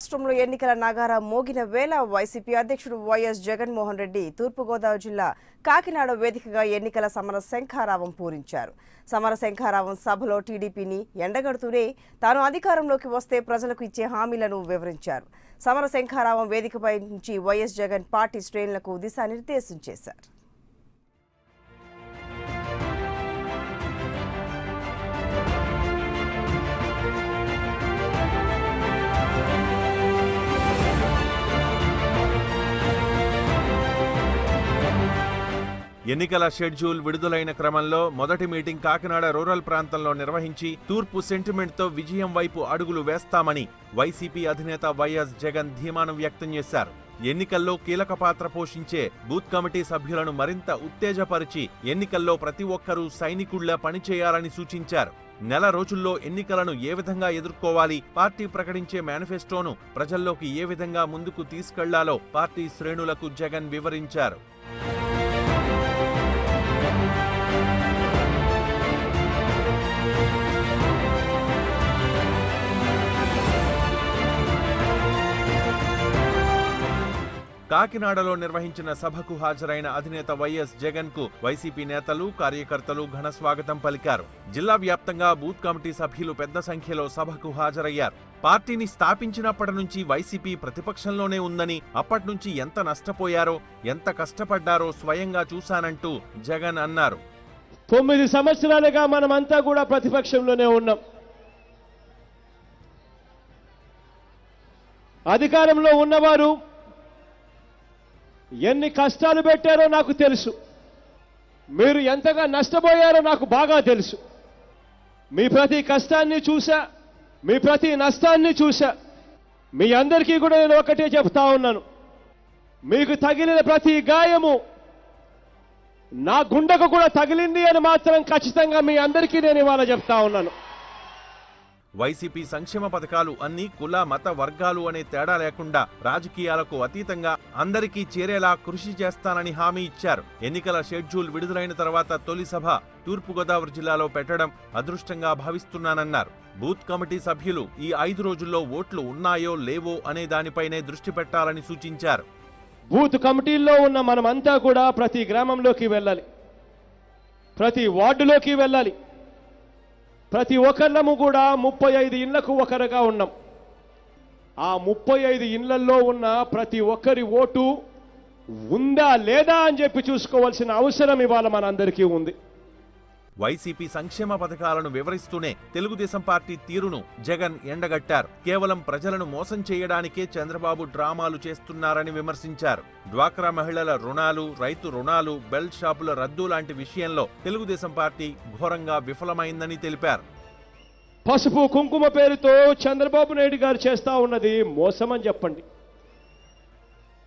రాష్ట్రంలో ఎన్నికల నగారా మోగిన వేళ వైసీపీ అధ్యక్షుడు వైఎస్ జగన్మోహన్ రెడ్డి తూర్పుగోదావరి జిల్లా కాకినాడ వేదికగా ఎన్నికల సమర శంఖారావం పూరించారు. సమర శంఖారావం సభలో టీడీపీని ఎండగడుతూనే తాను అధికారంలోకి వస్తే ప్రజలకు ఇచ్చే హామీలను వివరించారు. సమర శంఖారావం వేదికపై నుంచి వైఎస్ జగన్ పార్టీ శ్రేణులకు దిశానిర్దేశం చేశారు. ఎన్నికల షెడ్యూల్ విడుదలైన క్రమంలో మొదటి మీటింగ్ కాకినాడ రూరల్ ప్రాంతంలో నిర్వహించి తూర్పు సెంటిమెంట్తో విజయం వైపు అడుగులు వేస్తామని వైసీపీ అధినేత వైఎస్ జగన్ ధీమాను వ్యక్తం చేశారు. ఎన్నికల్లో కీలక పాత్ర పోషించే బూత్ కమిటీ సభ్యులను మరింత ఉత్తేజపరిచి ఎన్నికల్లో ప్రతి ఒక్కరూ సైనికుళ్లా పనిచేయాలని సూచించారు. నెల రోజుల్లో ఎన్నికలను ఏ విధంగా ఎదుర్కోవాలి, పార్టీ ప్రకటించే మేనిఫెస్టోను ప్రజల్లోకి ఏ విధంగా ముందుకు తీసుకెళ్లాలో పార్టీ శ్రేణులకు జగన్ వివరించారు. కాకినాడలో నిర్వహించిన సభకు హాజరైన అధినేత వైఎస్ జగన్ కు వైసీపీ నేతలు, కార్యకర్తలు ఘన స్వాగతం పలికారు. జిల్లా వ్యాప్తంగా బూత్ కమిటీ సభ్యులు పెద్ద సంఖ్యలో సభకు హాజరయ్యారు. పార్టీని స్థాపించినప్పటి నుంచి వైసీపీ ప్రతిపక్షంలోనే ఉందని, అప్పటి నుంచి ఎంత నష్టపోయారో, ఎంత కష్టపడ్డారో స్వయంగా చూశానంటూ జగన్ అన్నారు. 9 సంవత్సరాలుగా మనమంతా కూడా ప్రతిపక్షంలోనే ఉన్నాం. అధికారంలో ఉన్నవారు ఎన్ని కష్టాలు పెట్టారో నాకు తెలుసు. మీరు ఎంతగా నష్టపోయారో నాకు బాగా తెలుసు. మీ ప్రతి కష్టాన్ని చూశా, మీ ప్రతి నష్టాన్ని చూశా. మీ అందరికీ కూడా నేను ఒకటే చెప్తా ఉన్నాను, మీకు తగిలిన ప్రతి గాయము నా గుండెకు కూడా తగిలింది అని మాత్రం ఖచ్చితంగా మీ అందరికీ నేను ఇవాళ చెప్తా ఉన్నాను. వైసీపీ సంక్షేమ పథకాలు అన్ని కుల, మత, వర్గాలు అనే తేడా లేకుండా రాజకీయాలకు అతీతంగా అందరికీ చేరేలా కృషి చేస్తానని హామీ ఇచ్చారు. ఎన్నికల షెడ్యూల్ విడుదలైన తర్వాత తొలి సభ తూర్పుగోదావరి జిల్లాలో పెట్టడం అదృష్టంగా భావిస్తున్నానన్నారు. బూత్ కమిటీ సభ్యులు ఈ 5 రోజుల్లో ఓట్లు ఉన్నాయో లేవో అనే దానిపైనే దృష్టి పెట్టాలని సూచించారు. బూత్ కమిటీల్లో ఉన్న మనమంతా కూడా ప్రతి గ్రామంలోకి వెళ్ళాలి, ప్రతి వార్డులోకి వెళ్ళాలి. ప్రతి ఒక్కళ్ళము కూడా 35 ఇళ్లకు ఒకరుగా ఉన్నాం. ఆ 35 ఇళ్లలో ఉన్న ప్రతి ఒక్కరి ఓటు ఉందా లేదా అని చెప్పి చూసుకోవాల్సిన అవసరం ఇవాళ మనందరికీ ఉంది. వైసీపీ సంక్షేమ పథకాలను వివరిస్తూనే తెలుగుదేశం పార్టీ తీరును జగన్ ఎండగట్టారు. కేవలం ప్రజలను మోసం చేయడానికే చంద్రబాబు డ్రామాలు చేస్తున్నారని విమర్శించారు. డ్వాక్రా మహిళల రుణాలు, రైతు రుణాలు, బెల్ట్ షాపుల రద్దు లాంటి విషయంలో తెలుగుదేశం పార్టీ ఘోరంగా విఫలమైందని తెలిపారు. పసుపు కుంకుమ పేరుతో చంద్రబాబు నాయుడు గారు చేస్తా ఉన్నది మోసమని చెప్పండి.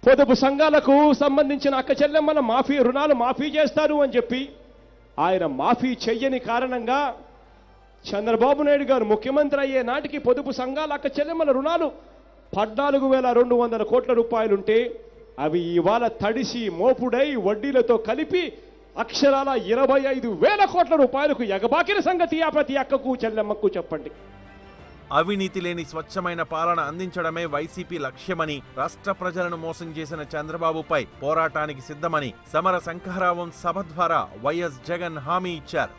పొదుపు సంఘాలకు సంబంధించిన అక్క చెల్లెమ్మల రుణాలు మాఫీ చేస్తారు అని చెప్పి ఆయన మాఫీ చెయ్యని కారణంగా చంద్రబాబు నాయుడు గారు ముఖ్యమంత్రి అయ్యే నాటికి పొదుపు సంఘాల అక్క చెల్లెమ్మల రుణాలు 14,200 కోట్ల రూపాయలుంటే అవి ఇవాళ తడిసి మోపుడై వడ్డీలతో కలిపి అక్షరాల 25,000 కోట్ల రూపాయలకు ఎగబాకిన సంగతి ఆ ప్రతి అక్కకు చెల్లెమ్మకు చెప్పండి. అవినీతి లేని స్వచ్ఛమైన పాలన అందించడమే వైసీపీ లక్ష్యమని, రాష్ట్ర ప్రజలను మోసం చేసిన చంద్రబాబుపై పోరాటానికి సిద్ధమని సమర శంఖారావం సభ ద్వారా వైఎస్ జగన్ హామీ ఇచ్చారు.